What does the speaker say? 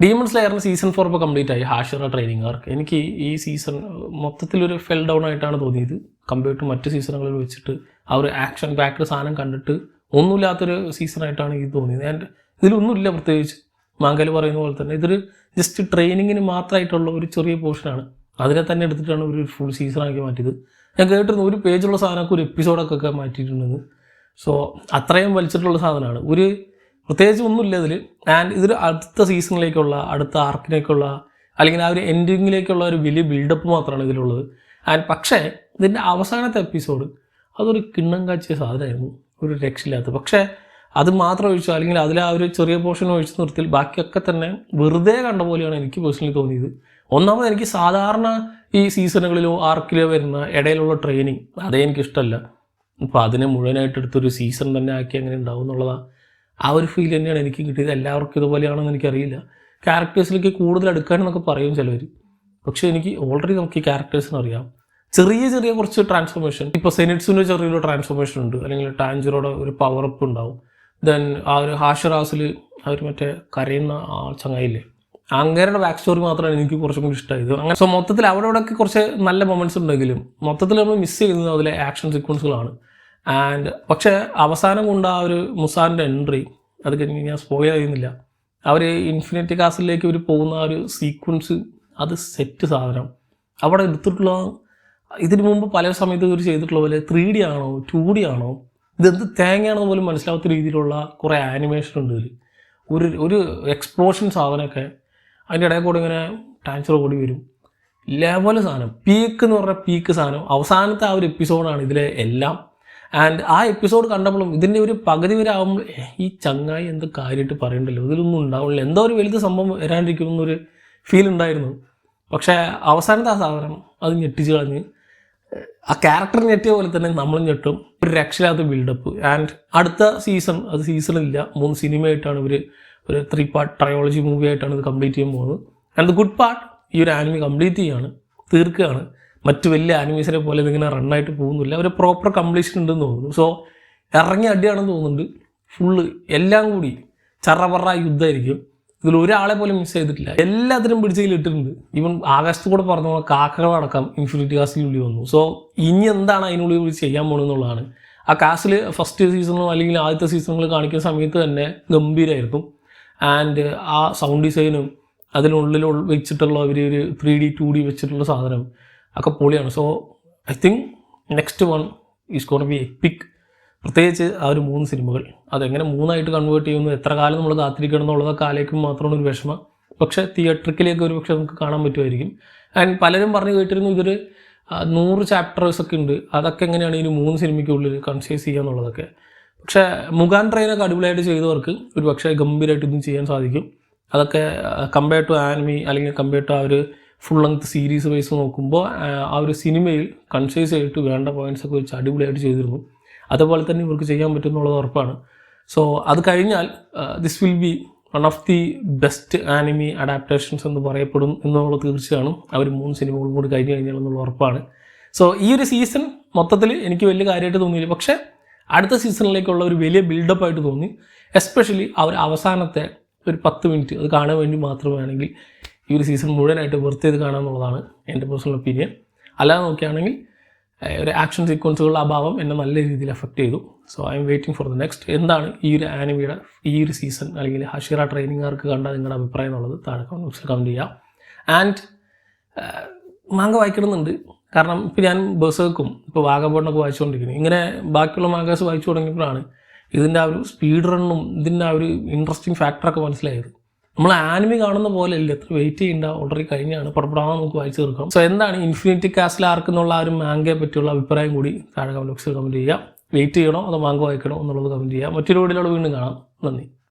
Demon സ്ലെയറിന് season 4 ഇപ്പോൾ complete ആയി, Hashira training ആർക്ക്. എനിക്ക് ഈ സീസൺ മൊത്തത്തിലൊരു ഫെൽ ഡൗൺ ആയിട്ടാണ് തോന്നിയത് കമ്പയർഡ് ടു മറ്റ് സീസണുകളിൽ വെച്ചിട്ട്. ആ ഒരു ആക്ഷൻ പാക്ഡ് സാധനം കണ്ടിട്ട് ഒന്നുമില്ലാത്തൊരു സീസണായിട്ടാണ് എനിക്ക് തോന്നിയത്. ആൻഡ് ഇതിലൊന്നുമില്ല പ്രത്യേകിച്ച് മാങ്കൽ പറയുന്ന പോലെ തന്നെ ഇതൊരു ജസ്റ്റ് ട്രെയിനിങ്ങിന് മാത്രമായിട്ടുള്ള ഒരു ചെറിയ പോർഷനാണ്. അതിനെ തന്നെ എടുത്തിട്ടാണ് ഒരു ഫുൾ സീസണാക്കി മാറ്റിയത്. ഞാൻ കേട്ടിരുന്നു ഒരു പേജുള്ള സാധനമൊക്കെ ഒരു എപ്പിസോഡൊക്കെ മാറ്റിയിട്ടുണ്ടെന്ന്. സോ അത്രയും വലിച്ചിട്ടുള്ള സാധനമാണ്. ഒരു പ്രത്യേകിച്ച് ഒന്നുമില്ല ഇതിൽ. ആൻഡ് ഇതൊരു അടുത്ത സീസണിലേക്കുള്ള, അടുത്ത ആർക്കിലേക്കുള്ള, അല്ലെങ്കിൽ ആ ഒരു എൻഡിങ്ങിലേക്കുള്ള ഒരു വലിയ ബിൽഡപ്പ് മാത്രമാണ് ഇതിലുള്ളത്. ആൻഡ് പക്ഷേ ഇതിൻ്റെ അവസാനത്തെ എപ്പിസോഡ് അതൊരു കിണ്ണം കാച്ചിയ സാധനമായിരുന്നു, ഒരു രക്ഷയില്ലാത്ത. പക്ഷേ അത് മാത്രം ഒഴിച്ചു, അല്ലെങ്കിൽ അതിൽ ആ ഒരു ചെറിയ പോർഷൻ ഒഴിച്ച് നിർത്തിയാൽ ബാക്കിയൊക്കെ തന്നെ വെറുതെ കണ്ട പോലെയാണ് എനിക്ക് പേഴ്സണലി തോന്നിയത്. ഒന്നാമത് എനിക്ക് സാധാരണ ഈ സീസണുകളിലോ ആർക്കിലോ വരുന്ന ഇടയിലുള്ള ട്രെയിനിങ് അതേ എനിക്കിഷ്ടമല്ല. അപ്പോൾ അതിനെ മുഴുവനായിട്ട് എടുത്തൊരു സീസൺ തന്നെ ആക്കി അങ്ങനെ ഉണ്ടാവും എന്നുള്ളതാണ്. ആ ഒരു ഫീൽ തന്നെയാണ് എനിക്ക് കിട്ടിയത്. എല്ലാവർക്കും ഇതുപോലെയാണെന്ന് എനിക്കറിയില്ല. ക്യാരക്ടേഴ്സിലേക്ക് കൂടുതൽ എടുക്കാനെന്നൊക്കെ പറയും ചിലവർ. പക്ഷേ എനിക്ക് ഓൾറെഡി നമുക്ക് ഈ ക്യാരക്ടേഴ്സിന് അറിയാം. ചെറിയ ചെറിയ കുറച്ച് ട്രാൻസ്ഫോർമേഷൻ, ഇപ്പോൾ സെനിറ്റ്സിൻ്റെ ചെറിയൊരു ട്രാൻസ്ഫോർമേഷൻ ഉണ്ട്, അല്ലെങ്കിൽ ടാഞ്ചറോടെ ഒരു പവറപ്പ് ഉണ്ടാവും. ദെൻ ആ ഒരു ഹാഷിറാസിൽ അവർ മറ്റേ കരയുന്ന ആ ചങ്ങായില്ലേ, അങ്ങേരുടെ ബാക്ക് സ്റ്റോറി മാത്രമാണ് എനിക്ക് കുറച്ചും കൂടി ഇഷ്ടമായത്. അങ്ങനെ സോ മൊത്തത്തിൽ അവിടെ ഇവിടെയൊക്കെ കുറച്ച് നല്ല മൊമെൻറ്റ്സ് ഉണ്ടെങ്കിലും മൊത്തത്തിൽ നമ്മൾ മിസ് ചെയ്യുന്നത് അതിലെ ആക്ഷൻ സീക്വൻസുകളാണ്. ആൻഡ് പക്ഷേ അവസാനം കൊണ്ട് ആ ഒരു മുസാൻ്റെ എൻട്രി, അത് കഴിഞ്ഞ് ഞാൻ സ്പോയിൽ ചെയ്യുന്നില്ല, അവർ ഇൻഫിനിറ്റി കാസിലേക്ക് ഇവർ പോകുന്ന ആ ഒരു സീക്വൻസ്, അത് സെറ്റ് സാധനം. അവിടെ എടുത്തിട്ടുള്ള ഇതിനു മുമ്പ് പല സമയത്ത് ഇവർ ചെയ്തിട്ടുള്ള പോലെ 3D ആണോ 2D ആണോ, ഇതെന്ത് തേങ്ങയാണെന്ന് പോലും മനസ്സിലാവാത്ത രീതിയിലുള്ള കുറേ ആനിമേഷൻ ഉണ്ട് ഇതിൽ. ഒരു എക്സ്പ്ലോഷൻ സാധനമൊക്കെ അതിൻ്റെ ഇടയിൽ കൂടെ ഇങ്ങനെ ടാൻസർ കൂടി വരും. ലെവൽ സാധനം, പീക്ക് എന്ന് പറഞ്ഞാൽ പീക്ക് സാധനം. അവസാനത്തെ ആ ഒരു എപ്പിസോഡാണ് ഇതിലെ എല്ലാം. ആൻഡ് ആ എപ്പിസോഡ് കണ്ടപ്പോഴും ഇതിൻ്റെ ഒരു പകുതി വരെ ആകുമ്പോൾ ഈ ചങ്ങായി എന്ത് കാര്യമായിട്ട് പറയണ്ടല്ലോ, ഇതിലൊന്നും ഉണ്ടാവില്ല, എന്തോ ഒരു വലുത് സംഭവം വരാണ്ടിരിക്കുന്നൊരു ഫീൽ ഉണ്ടായിരുന്നു. പക്ഷേ അവസാനത്തെ ആ സാധനം അത് ഞെട്ടിച്ച് കളഞ്ഞ്, ആ ക്യാരക്ടർ ഞെട്ടിയ പോലെ തന്നെ നമ്മളും ഞെട്ടും. ഒരു രക്ഷയില്ലാത്ത ബിൽഡപ്പ്. ആൻഡ് അടുത്ത സീസൺ, അത് സീസണില്ല, 3 സിനിമയായിട്ടാണ് ഇവർ ഒരു 3 പാർട്ട് ട്രയോളജി മൂവി ആയിട്ടാണ് ഇത് കംപ്ലീറ്റ് ചെയ്യാൻ പോകുന്നത്. ആൻഡ് ദ ഗുഡ് പാർട്ട്, ഈ ഒരു ആനിമി കംപ്ലീറ്റ് ചെയ്യുകയാണ്, തീർക്കുകയാണ്. മറ്റു വലിയ ആനിമീസിനെ പോലെ ഇതിങ്ങനെ റണ്ണായിട്ട് പോകുന്നില്ല, ഒരു പ്രോപ്പർ കംപ്ലീഷൻ ഉണ്ടെന്ന് തോന്നുന്നു. സോ ഇറങ്ങിയ അടിയാണെന്ന് തോന്നുന്നുണ്ട്. ഫുള്ള് എല്ലാം കൂടി ചറപറ യുദ്ധമായിരിക്കും. ഇതിൽ ഒരാളെ പോലും മിസ് ചെയ്തിട്ടില്ല, എല്ലാത്തിനും പിടിച്ചതിലിട്ടിട്ടുണ്ട്. ഈവൻ ആകാശത്ത് കൂടെ പറഞ്ഞ പോലെ കാക്കകളടക്കം ഇൻഫിനിറ്റി കാസ്റ്റിനുള്ളിൽ വന്നു. സോ ഇനി എന്താണ് അതിനുള്ളിൽ ചെയ്യാൻ പോകുന്നതെന്നുള്ളതാണ്. ആ കാസ്റ്റിൽ ഫസ്റ്റ് സീസണോ അല്ലെങ്കിൽ ആദ്യത്തെ സീസണുകൾ കാണിക്കുന്ന സമയത്ത് തന്നെ ഗംഭീരമായിരുന്നു. ആൻഡ് ആ സൗണ്ട് ഡിസൈനും അതിനുള്ളിൽ വെച്ചിട്ടുള്ള ഒരു 3D 2D വെച്ചിട്ടുള്ള സാധനം ഒക്കെ പൊളിയാണ്. So I think next one is gonna B EPIC. പ്രത്യേകിച്ച് ആ ഒരു 3 സിനിമകൾ അതെങ്ങനെ 3ആയിട്ട് കൺവേർട്ട് ചെയ്യുന്നു, എത്ര കാലം നമ്മൾ കാത്തിരിക്കണം എന്നുള്ളതൊക്കെ ആലേക്കും മാത്രമാണ് ഒരു വിഷമം. പക്ഷേ തിയേറ്ററിക്കലേക്ക് ഒരു പക്ഷേ നമുക്ക് കാണാൻ പറ്റുമായിരിക്കും. ആൻഡ് പലരും പറഞ്ഞു കേട്ടിരുന്നു ഇതൊരു 100 ചാപ്റ്റേഴ്സൊക്കെ ഉണ്ട്, അതൊക്കെ എങ്ങനെയാണ് ഇനി 3 സിനിമയ്ക്കുള്ളിൽ കൺസൈസ് ചെയ്യുക എന്നുള്ളതൊക്കെ. പക്ഷേ മുഗാൻ ട്രെയിനൊക്കെ അടിപൊളിയായിട്ട് ചെയ്തവർക്ക് ഒരു പക്ഷേ ഗംഭീരമായിട്ട് ഇതും ചെയ്യാൻ സാധിക്കും. അതൊക്കെ കമ്പയർഡ് ടു ആനിമി അല്ലെങ്കിൽ കമ്പയർഡ് ടു ആ ഒരു ഫുൾ ലെങ്ത് സീരീസ് വൈസ് നോക്കുമ്പോൾ ആ ഒരു സിനിമയിൽ കൺസൈസ് ആയിട്ട് വേണ്ട പോയിൻറ്റ്സൊക്കെ വെച്ച് അടിപൊളിയായിട്ട് ചെയ്തിരുന്നു. അതുപോലെ തന്നെ ഇവർക്ക് ചെയ്യാൻ പറ്റും എന്നുള്ളത് ഉറപ്പാണ്. സോ അത് കഴിഞ്ഞാൽ this will be one of the best anime adaptations എന്ന് പറയപ്പെടും എന്നുള്ളത് തീർച്ചയാണ്. അവർ 3 സിനിമകളും കൂടി കഴിഞ്ഞ് കഴിഞ്ഞാൽ എന്നുള്ള ഉറപ്പാണ്. സോ ഈ ഒരു സീസൺ മൊത്തത്തിൽ എനിക്ക് വലിയ കാര്യമായിട്ട് തോന്നിയില്ല. പക്ഷേ അടുത്ത സീസണിലേക്കുള്ള ഒരു വലിയ ബിൽഡപ്പായിട്ട് തോന്നി. എസ്പെഷ്യലി അവർ അവസാനത്തെ ഒരു 10 മിനിറ്റ് അത് കാണാൻ വേണ്ടി മാത്രമാണെങ്കിൽ ഈ ഒരു സീസൺ മുഴുവനായിട്ട് വെറുതെ ചെയ്ത് കാണാമെന്നുള്ളതാണ് എൻ്റെ പേഴ്സണൽ ഒപ്പീനിയൻ. അല്ലാതെ നോക്കുകയാണെങ്കിൽ ഒരു ആക്ഷൻ സീക്വൻസുകളുടെ അഭാവം എന്നെ നല്ല രീതിയിൽ എഫക്റ്റ് ചെയ്തു. So I M waiting for the next. എന്താണ് ഈ ഒരു ആനിമിയുടെ ഈ ഒരു സീസൺ അല്ലെങ്കിൽ ഹാഷിറ ട്രെയിനിങ്ങുകാർക്ക് കണ്ട നിങ്ങളുടെ അഭിപ്രായം എന്നുള്ളത് താഴെ കമൻറ്റ് ചെയ്യാം. ആൻഡ് മാങ്ക വായിക്കണമെന്നുണ്ട്. കാരണം ഇപ്പോൾ ഞാൻ ബേഴ്സേക്കും ഇപ്പോൾ വാഗബോർഡിനൊക്കെ വായിച്ചുകൊണ്ടിരിക്കുന്നത്, ഇങ്ങനെ ബാക്കിയുള്ള മാങ്കാസ് വായിച്ചു തുടങ്ങിയപ്പോഴാണ് ഇതിൻ്റെ ആ ഒരു സ്പീഡ് റണ്ണും ഇതിൻ്റെ ആ ഒരു ഇൻട്രസ്റ്റിംഗ് ഫാക്ടറൊക്കെ മനസ്സിലായത്. നമ്മൾ ആനിമി കാണുന്ന പോലെ അല്ല, എത്ര വെയിറ്റ് ചെയ്യേണ്ട, ഓൾറെഡി കഴിഞ്ഞാണ്, പടപടാന്ന് നമുക്ക് വായിച്ചു തീർക്കാം. സോ എന്താണ് ഇൻഫിനിറ്റി കാസ്റ്റിൽ ആർക്ക് എന്നുള്ള ആ ഒരു മാങ്കയെ പറ്റിയുള്ള അഭിപ്രായം കൂടി താഴെ കമൻറ്റ് ബോക്സിൽ കമൻറ്റ് ചെയ്യുക. വെയിറ്റ് ചെയ്യണോ അതോ മാങ്ക വായിക്കണോ എന്നുള്ളത് കമൻറ്റ് ചെയ്യുക. മറ്റൊരു വീഡിയോയിലൂടെ വീണ്ടും കാണാം. നന്ദി.